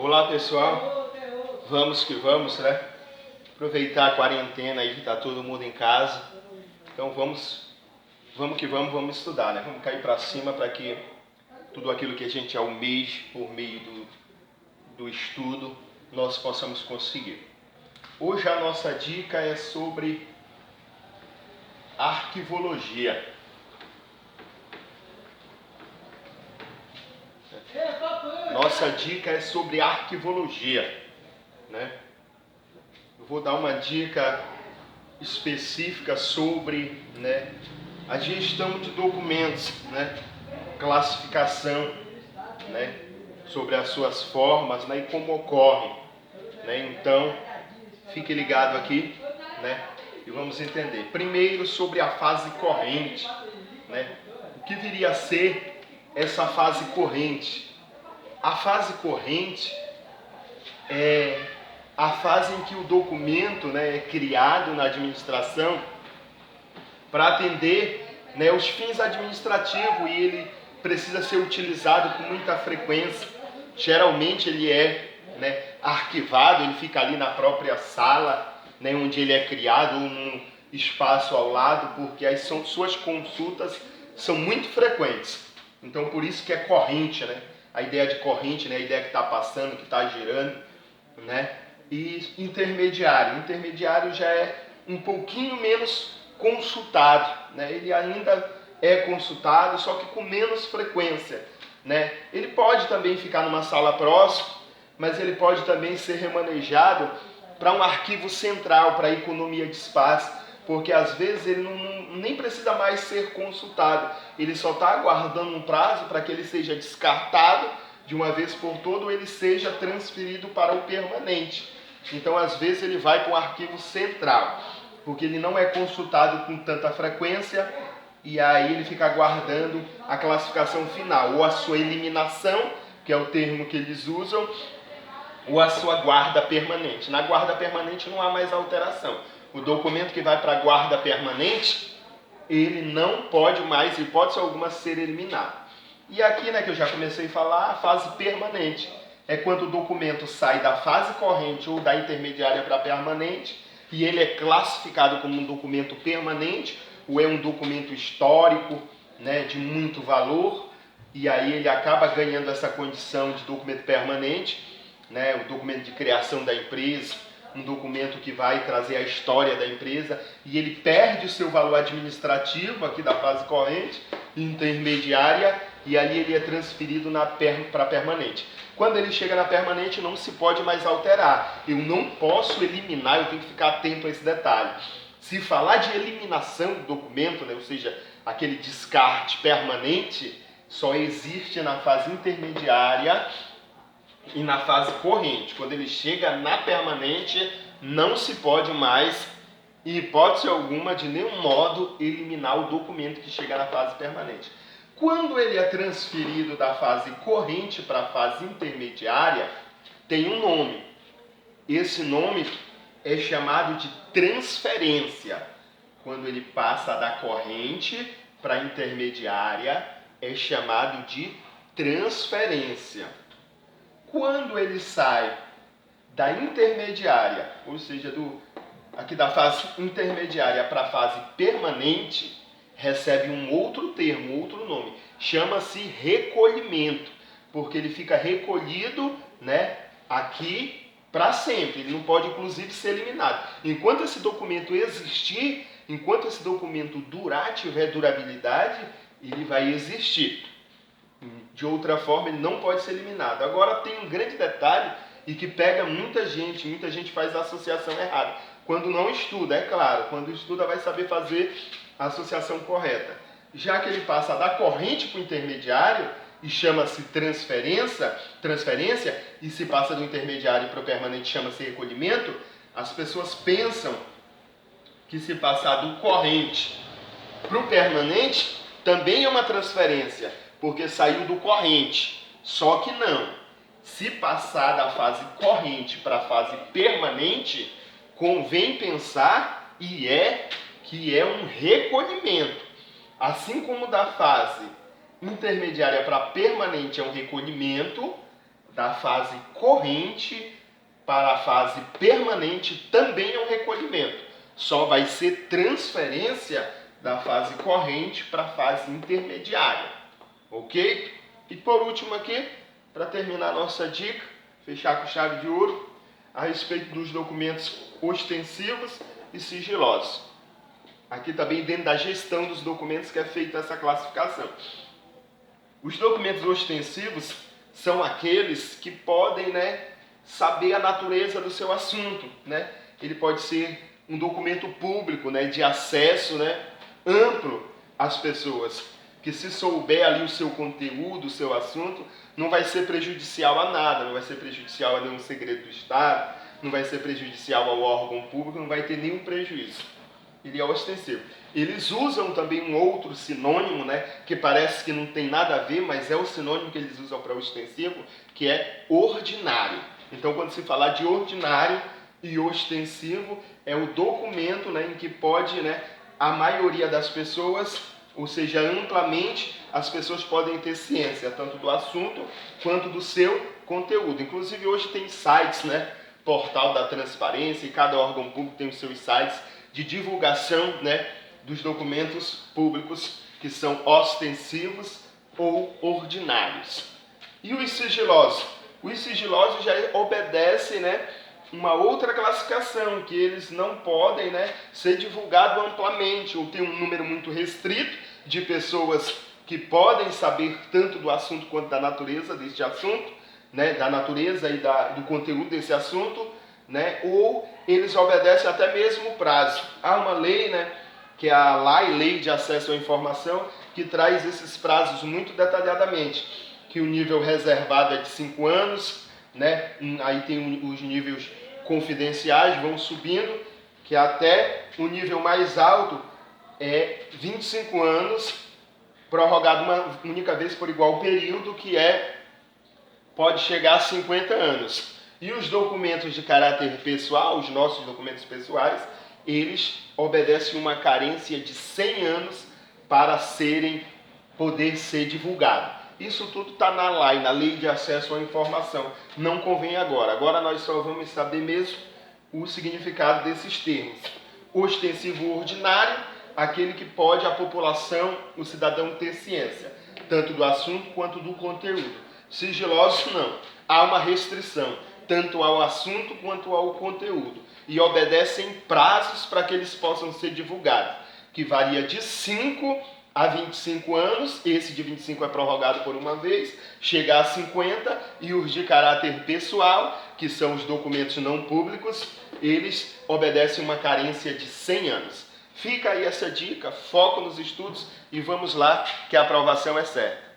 Olá pessoal, vamos que vamos, né? Aproveitar a quarentena aí que tá todo mundo em casa. Então vamos que vamos estudar, né? Vamos cair para cima para que tudo aquilo que a gente almeja por meio do estudo nós possamos conseguir. Hoje a nossa dica é sobre arquivologia. Nossa dica é sobre arquivologia, né? Eu vou dar uma dica específica sobre, né, a gestão de documentos, né, classificação, né, sobre as suas formas, né, e como ocorrem, né? Então, fique ligado aqui, né, e vamos entender. Primeiro sobre a fase corrente, né? O que viria a ser essa fase corrente? A fase corrente é a fase em que o documento, né, é criado na administração para atender, né, os fins administrativos, e ele precisa ser utilizado com muita frequência. Geralmente ele é, né, arquivado, ele fica ali na própria sala, né, onde ele é criado, ou num espaço ao lado, porque as suas consultas são muito frequentes. Então por isso que é corrente, né? A ideia de corrente, né, a ideia que está passando, que está girando, né? E intermediário. Intermediário já é um pouquinho menos consultado, né? Ele ainda é consultado, só que com menos frequência, né? Ele pode também ficar numa sala próxima, mas ele pode também ser remanejado para um arquivo central, para economia de espaço, porque às vezes ele nem precisa mais ser consultado, ele só está aguardando um prazo para que ele seja descartado de uma vez por todas, ou ele seja transferido para o permanente. Então às vezes ele vai para um arquivo central, porque ele não é consultado com tanta frequência, e aí ele fica aguardando a classificação final, ou a sua eliminação, que é o termo que eles usam, ou a sua guarda permanente. Na guarda permanente não há mais alteração. O documento que vai para a guarda permanente, ele não pode mais, hipótese alguma, ser eliminado. E aqui, né, que eu já comecei a falar, a fase permanente é quando o documento sai da fase corrente ou da intermediária para permanente, e ele é classificado como um documento permanente, ou é um documento histórico, né, de muito valor, e aí ele acaba ganhando essa condição de documento permanente, né, o documento de criação da empresa, um documento que vai trazer a história da empresa, e ele perde o seu valor administrativo aqui da fase corrente, intermediária, e ali ele é transferido para permanente. Quando ele chega na permanente, não se pode mais alterar. Eu não posso eliminar, eu tenho que ficar atento a esse detalhe. Se falar de eliminação do documento, né, ou seja, aquele descarte permanente, só existe na fase intermediária e na fase corrente. Quando ele chega na permanente, não se pode mais, em hipótese alguma, de nenhum modo, eliminar o documento que chega na fase permanente. Quando ele é transferido da fase corrente para a fase intermediária, tem um nome. Esse nome é chamado de transferência. Quando ele passa da corrente para a intermediária, é chamado de transferência. Quando ele sai da intermediária, ou seja, aqui da fase intermediária para a fase permanente, recebe um outro termo, outro nome. Chama-se recolhimento, porque ele fica recolhido, né, aqui para sempre. Ele não pode, inclusive, ser eliminado. Enquanto esse documento existir, enquanto esse documento durar, tiver durabilidade, ele vai existir. De outra forma, ele não pode ser eliminado. Agora, tem um grande detalhe e que pega muita gente faz a associação errada. Quando não estuda, é claro, quando estuda vai saber fazer a associação correta. Já que ele passa da corrente para o intermediário, e chama-se transferência, e se passa do intermediário para o permanente, chama-se recolhimento, as pessoas pensam que se passar do corrente para o permanente, também é uma transferência, porque saiu do corrente. Só que não. Se passar da fase corrente para a fase permanente, convém pensar que é um recolhimento. Assim como da fase intermediária para permanente é um recolhimento, da fase corrente para a fase permanente também é um recolhimento. Só vai ser transferência da fase corrente para a fase intermediária. Ok? E por último aqui, para terminar a nossa dica, fechar com chave de ouro, a respeito dos documentos ostensivos e sigilosos. Aqui também dentro da gestão dos documentos que é feita essa classificação. Os documentos ostensivos são aqueles que podem, saber a natureza do seu assunto, Ele pode ser um documento público, de acesso, amplo às pessoas, que se souber ali o seu conteúdo, o seu assunto, não vai ser prejudicial a nada, não vai ser prejudicial a nenhum segredo do Estado, não vai ser prejudicial ao órgão público, não vai ter nenhum prejuízo. Ele é ostensivo. Eles usam também um outro sinônimo, que parece que não tem nada a ver, mas é o sinônimo que eles usam para ostensivo, que é ordinário. Então, quando se falar de ordinário e ostensivo, é o documento em que pode, a maioria das pessoas, ou seja, amplamente, as pessoas podem ter ciência, tanto do assunto quanto do seu conteúdo. Inclusive, hoje tem sites, Portal da Transparência, e cada órgão público tem os seus sites de divulgação, dos documentos públicos que são ostensivos ou ordinários. E os sigilosos? Os sigilosos já obedecem, uma outra classificação, que eles não podem, ser divulgados amplamente, ou ter um número muito restrito de pessoas que podem saber tanto do assunto quanto da natureza deste assunto, da natureza e do conteúdo desse assunto, ou eles obedecem até mesmo o prazo. Há uma lei, que é a Lei de Acesso à Informação, que traz esses prazos muito detalhadamente, que o nível reservado é de 5 anos, aí tem os níveis confidenciais, vão subindo, que até o nível mais alto é 25 anos, prorrogado uma única vez por igual período, que pode chegar a 50 anos. E os documentos de caráter pessoal, os nossos documentos pessoais, eles obedecem uma carência de 100 anos para poder ser divulgado. Isso tudo está na Lei de Acesso à Informação. Não convém agora. Agora nós só vamos saber mesmo o significado desses termos. Ostensivo ordinário, aquele que pode a população, o cidadão, ter ciência, tanto do assunto quanto do conteúdo. Sigiloso não. Há uma restrição, tanto ao assunto quanto ao conteúdo. E obedecem prazos para que eles possam ser divulgados, que varia de 5 a 25 anos, esse de 25 é prorrogado por uma vez, chega a 50, e os de caráter pessoal, que são os documentos não públicos, eles obedecem uma carência de 100 anos. Fica aí essa dica, foco nos estudos e vamos lá que a aprovação é certa.